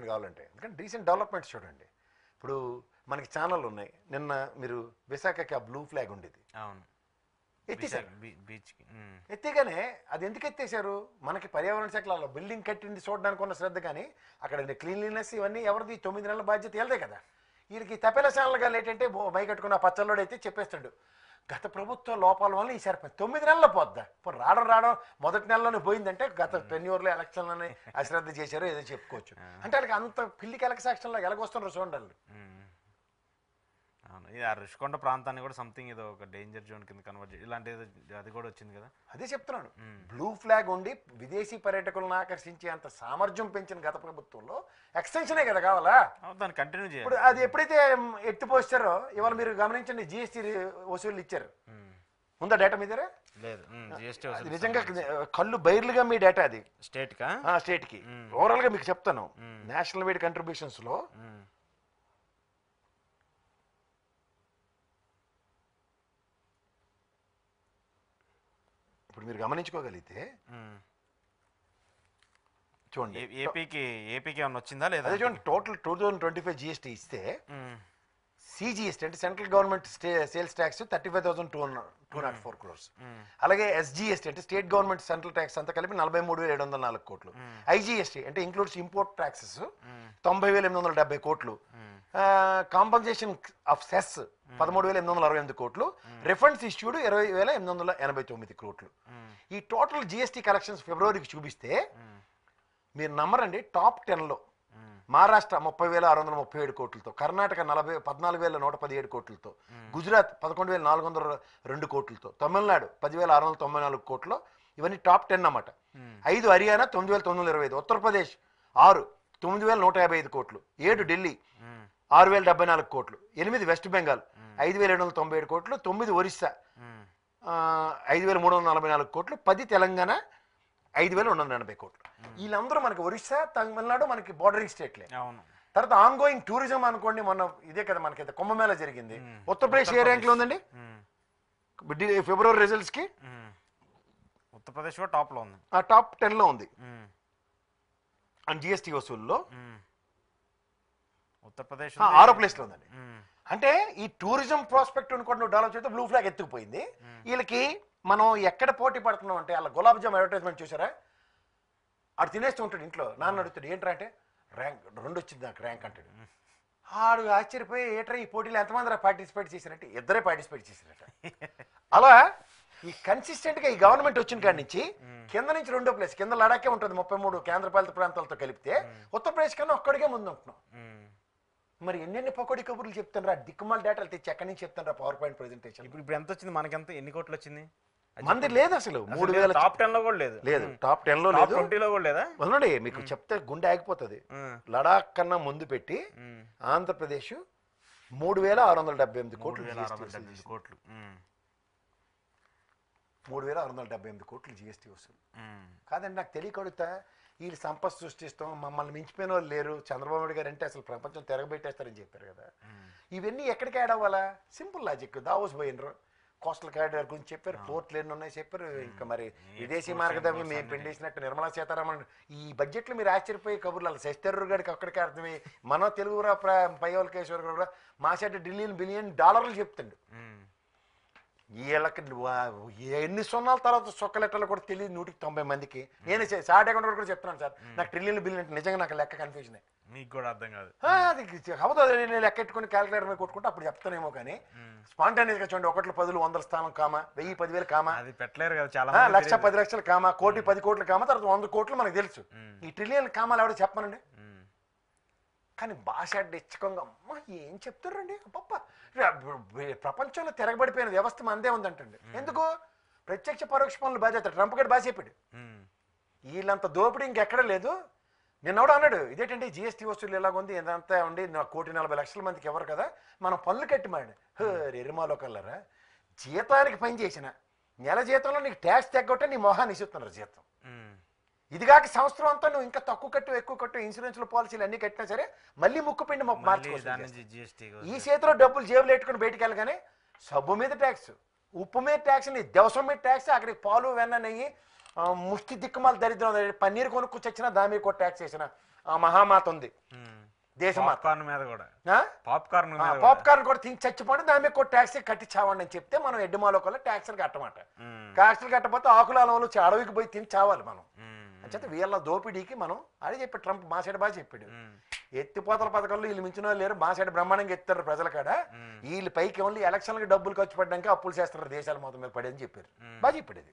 చెప్పింది కావాలంటే. ఎందుకంటే రీసెంట్ డెవలప్మెంట్స్ చూడండి. ఇప్పుడు మనకి ఛానళ్ళు ఉన్నాయి. నిన్న మీరు విశాఖకి ఆ బ్లూ ఫ్లాగ్ ఉండేది, అవును, ఎత్తేసారు. బీచ్కి ఎత్తేగానే అది ఎందుకు ఎత్తేసారు? మనకి పర్యావరణ శాఖలో బిల్డింగ్ కట్టింది చూడడానికి ఉన్న శ్రద్ధ కానీ అక్కడ క్లీన్లీనెస్ ఇవన్నీ ఎవరిది? 9 నెలల బాధ్యత వెళ్దే కదా. వీళ్ళకి తపెల ఛానల్ కానీ ఏంటంటే బై కట్టుకున్న పచ్చళ్ళోడు అయితే చెప్పేస్తాడు గత ప్రభుత్వ లోపాల వల్ల ఈసారి 9 నెలల్లో పోద్దా. ఇప్పుడు రావడం మొదటి నెలలోనే పోయిందంటే గత టెన్యూర్లో ఎలక్షన్లోనే అశ్రద్ధ చేశారో ఏదో చెప్పుకోవచ్చు. అంటే వాళ్ళకి అంత పిల్లికి ఎలక్షన్లో ఎలాగొస్తున్నారు చూడండి. అవును, ఇది ఆ రుషికొండ ప్రాంతాన్ని కూడా సంథింగ్ ఏదో ఒక డేంజర్ జోన్ కింద కన్వర్ట్ ఇలాంటిది అది కూడా వచ్చింది కదా. అదే చెప్తున్నాను, బ్లూ ఫ్లాగ్ ఉండి విదేశీ పర్యాటకులను ఆకర్షించే అంత సామర్థ్యం పెంచిన గత ప్రభుత్వంలో ఎక్స్టెన్షనే కదా కావాలా. దాన్ని కంటిన్యూ చేయాలి. ఇప్పుడు అది ఎప్పుడైతే ఎత్తిపోస్తారో ఇవాళ మీరు గమనించండి, జిఎస్టీ వసూలు ఇచ్చారు. ఉందా డేటా మీ దగ్గర? లేదు, జిఎస్టీ నిజంగా కళ్ళు బైర్లుగా మీ డేటా అది స్టేట్కి. ఓవరాల్గా మీకు చెప్తాను, నేషనల్ వైడ్ కంట్రిబ్యూషన్స్లో ఇప్పుడు మీరు గమనించుకోగలిగితే చూడండి, ఏపీకి ఏమన్నా వచ్చిందా లేదా? అదే చూడండి, టోటల్ 2025 జిఎస్టీ ఇస్తే సిజిఎస్టీ అంటే central government sales tax 35,204 crores. అలాగే ఎస్జిఎస్టీ అంటే స్టేట్ గవర్నమెంట్ సెంట్రల్ ట్యాక్స్ అంతా కలిపి 43,704 crores. ఐజిఎస్టీ అంటే includes import taxes 90,870 crores. Compensation of cess 13,868 crores. Refunds issued 20,889 crores. ఈ టోటల్ జిఎస్టీ కలెక్షన్స్ ఫిబ్రవరికి చూపిస్తే మీరు నమ్మరండి, టాప్ 10లో Maharashtra 30,637 crores, Karnataka 14,117 crores, Gujarat 11,402 crores, Tamil Nadu 10,694 crores. ఇవన్నీ టాప్ 10 అన్నమాట. 5 Haryana 9,925, Uttar Pradesh 6 9,155 crores, 7 Delhi 6,074 crores, 8 west Bengal 5,797 crores, 9 Orissa 5,344 crores, 10 Telangana 5,280 crores. వీళ్ళందరూ మనకి ఒరిస్సా తమిళనాడు మనకి బోర్డరింగ్ స్టేట్లే. తర్వాత ఆన్గోయింగ్ టూరిజం అనుకోండి, మొన్న ఇదే కదా మనకి కుంభమేళా జరిగింది. ఉత్తరప్రదేశ్ ఏ ర్యాంక్ లో ఉందండి ఫిబ్రవరి రిజల్ట్స్ కి? ఉత్తరప్రదేశ్ టాప్ లో ఉంది, ఆ టాప్ 10 లో ఉంది. అండ్ జిఎస్టీ వసూల్లో ఉత్తరప్రదేశ్ 6వ ప్లేస్ లో ఉందండి. అంటే ఈ టూరిజం ప్రాస్పెక్ట్ కూడా నువ్వు డెవలప్ చేస్తే బ్లూ ఫ్లాగ్ ఎత్తుకుపోయింది. వీళ్ళకి మనం ఎక్కడ పోటీ పడుతున్నాం అంటే అలా గులాబ్ జామ్ అడ్వర్టైజ్మెంట్ చూసారా? ఆడు తినేస్తూ ఉంటాడు ఇంట్లో, నాన్న అడుగుతాడు ఏంట్రా అంటే ర్యాంక్ 2 వచ్చింది నాకు ర్యాంక్ అంటాడు. ఆడు ఆశ్చర్యపోయి ఏట్రా ఈ పోటీలో ఎంతమంది పార్టిసిపేట్ చేశారంటే 2 పార్టిసిపేట్ చేశారట. అలా ఈ కన్సిస్టెంట్గా ఈ గవర్నమెంట్ వచ్చిన కాడి నుంచి కింద నుంచి 2వ ప్లేస్, కింద లడాకే ఉంటుంది 33 కేంద్రపాలిత ప్రాంతాలతో కలిపితే ఉత్తరప్రదేశ్ కన్నా ఒక్కడికే ముందు ఉంటున్నాం. మరి ఎన్నెన్ని పకోడీ కబుర్లు చెప్తాను, దిక్కుమాల డేటాలు తెచ్చి ఎక్కడి నుంచి చెప్తాను పవర్ పాయింట్ ప్రెజెంటేషన్. ఇప్పుడు ఎంత వచ్చింది మనకెంత, ఎన్ని కోట్లు వచ్చింది? మంది లేదు అసలు, 3,000 టాప్ 10 లో కూడా లేదు, టాప్ 10 లో లేదు, 20 లో కూడా లేదా? వదలండి మీకు చెప్తే గుండె ఆగిపోతుంది. లడాక్ కన్నా ముందు పెట్టి ఆంధ్రప్రదేశ్ 3,678 కోట్లు 3,678 కోట్లు జిఎస్టీ వసూలు. కాదండి నాకు తెలియకడుగుతా, వీళ్ళు సంపద సృష్టిస్తాం, మమ్మల్ని మించిపోయిన వాళ్ళు లేరు, చంద్రబాబు నాయుడు గారు అంటే అసలు ప్రపంచం తిరగబెట్టేస్తారని చెప్పారు కదా. ఇవన్నీ ఎక్కడికి యాడ్ అవ్వాలా? Simple logic. దావోస్ పోయినరు, కోస్టల్ కారిడార్ గురించి చెప్పారు, పోర్ట్లు ఎన్ని ఉన్నాయి చెప్పారు, ఇంకా మరి విదేశీ మార్గదర్శనం మేము పిండేసినట్టు నిర్మలా సీతారామన్. ఈ బడ్జెట్లో మీరు ఆశ్చర్యపోయే కబుర్లు అలా శశిధరూర్ గారికి అక్కడికి అర్థమై మన తెలుగు పయ్యవలకేశ్వర కూడా మాసేట $1 బిలియన్ చెప్తుండు. వీళ్ళకి ఎన్ని సున్నాల తర్వాత సొక్క లెక్కలు కూడా తెలియదు 190 మందికి. నేను సాట్ అకౌంట్ కూడా చెప్తున్నాను సార్, నాకు $1 బిలియన్ అంటే నిజంగా నాకు లెక్క కన్ఫ్యూజన్. మీకు కూడా అర్థం కాదు అది అవుతుంది. నేను లెక్క ఎట్టుకుని క్యాలిక్యులేటర్ మీద కొట్టుకుంటే అప్పుడు చెప్తానేమో, కానీ స్పాంటేనియస్గా చూడండి 1 10 100 స్థానం కామా, 1000 10,000 కామా, అది పెట్టలేరు కదా చాలా, 1,00,000 10 లక్షలు కామా, 1 కోటి 10 కోట్లు కామా, తర్వాత 100 కోట్లు మనకు తెలుసు. ఈ ట్రిలియన్ కామాలు ఎవడో చెప్పమనండి. కానీ భాష ఇచ్చకంగా అమ్మ ఏం చెప్తారండి, అబ్బా ప్రపంచంలో తిరగబడిపోయిన వ్యవస్థ మనదే ఉందంటండి. ఎందుకు? ప్రత్యక్ష పరోక్ష పనులు బాధ్యత. ట్రంప్ గడి బాగా చెప్పాడు, వీళ్ళంత దోపిడీ ఇంకెక్కడ లేదు. నిన్నెవడో అన్నాడు ఇదేంటంటే జిఎస్టీ వసూలు ఎలాగుంది, ఇదంతా ఉండి 1,40,00,000 మందికి ఎవరు కదా మనం పనులు కట్టిమాడు. ఎరిమాలో కల్లరా, జీతానికి పని చేసిన నెల జీతంలో నీకు ట్యాక్స్ తగ్గొట్టే నీ మొహాన్ని ఇస్తున్నారు జీతం. ఇదిగాక సంవత్సరం అంతా నువ్వు ఇంకా తక్కువ కట్టు ఎక్కువ కట్టు ఇన్సూరెన్స్ల పాలసీలు అన్ని కట్టినా సరే మళ్ళీ ముక్కు పిండి మార్చుకోవచ్చు. ఈ చేతిలో డబ్బులు జేబులు పెట్టుకుని బయటికి వెళ్ళగానే సబ్బు మీద ట్యాక్స్, ఉప్పు మీద ట్యాక్స్, నీ దవసం మీద ట్యాక్స్, అక్కడికి పాలు వెన్న నెయ్యి ముష్టి దిక్కుమాల దరిద్రం, పన్నీరు కొనుక్కు చచ్చినా దాని మీద కూడా ట్యాక్స్ వేసిన ఆ మహామాత ఉంది. దేశం పాప్కార్న్ మీద కూడా పాప్కార్న్ మీద పాప్కార్న్ కూడా తిని చచ్చిపోండి, దాని మీద కూడా ట్యాక్స్ కట్టి చావండి అని చెప్తే మనం ఎడ్డుమాలో కూడా ట్యాక్స్లు కట్టమాట. ట్యాక్స్లు కట్టకపోతే ఆకుల అలవలు అడవికి పోయి తిని చావాలి మనం. అంచేత వీళ్ళ దోపిడీకి మనం అదే చెప్పాడు ట్రంప్, మా సైడ్ బాగా చెప్పాడు. ఎత్తిపోతల పథకంలో వీళ్ళు మించిన వాళ్ళు లేరు, మా సైడ్ బ్రహ్మాండంగా ఎత్తారు ప్రజల కాడ. వీళ్ళు పైకి ఓన్లీ ఎలక్షన్లకి డబ్బులు ఖర్చు పెట్టడానికి అప్పులు చేస్తారు దేశాల మొత్తం మీద పడి అని చెప్పారు. బాగా చెప్పాడు ఇది.